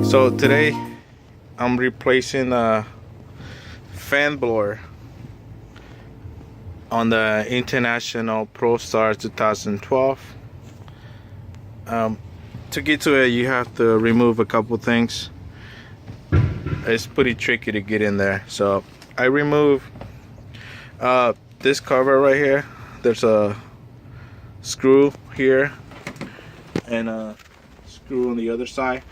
So today I'm replacing a fan blower on the International Prostar 2012. To get to it, you have to remove a couple things. It's pretty tricky to get in there. So I remove this cover right here. There's a screw here and a screw on the other side.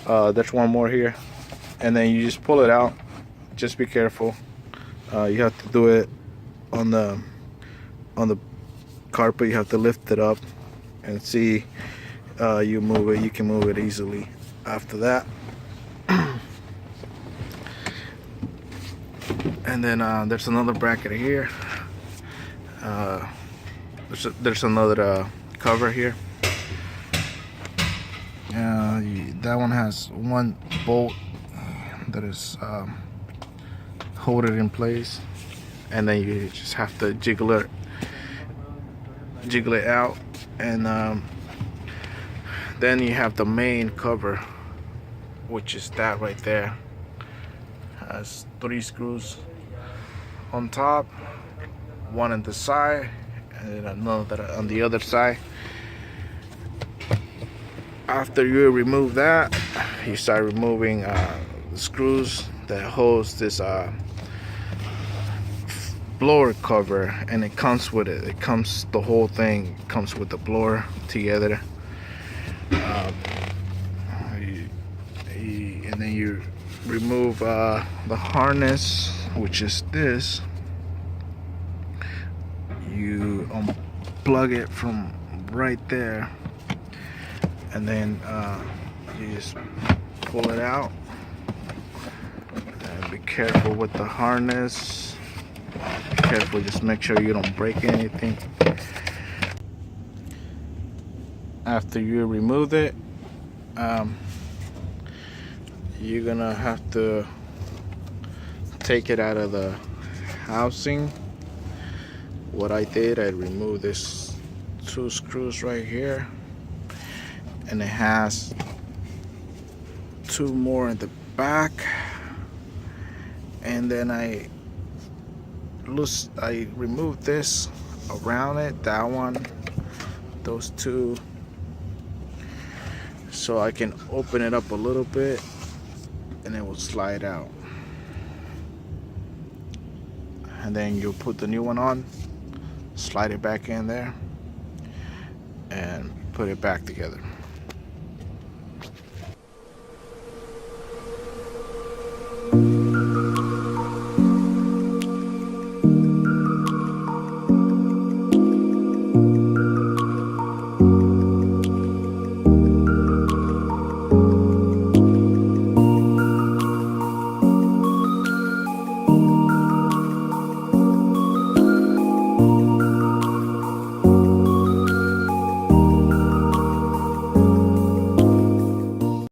There's one more here, and then you just pull it out. Just be careful. You have to do it on the carpet. You have to lift it up and see. You move it. You can move it easily after that. And then there's another bracket here. There's another cover here. That one has one bolt that is hold it in place, and then you just have to jiggle it out, and then you have the main cover, which is that right there. Has 3 screws on top, one on the side, and then another on the other side. After you remove that, you start removing the screws that holds this blower cover, and it comes with it. The whole thing comes with the blower together. And then you remove the harness, which is this. You unplug it from right there, and then you just pull it out. And be careful with the harness. Be careful, just make sure you don't break anything. After you remove it, you're gonna have to take it out of the housing. What I did, I removed this 2 screws right here, and it has 2 more in the back, and then I removed this around it, that one, those 2, so I can open it up a little bit and it will slide out. And then you put the new one on, slide it back in there, and put it back together.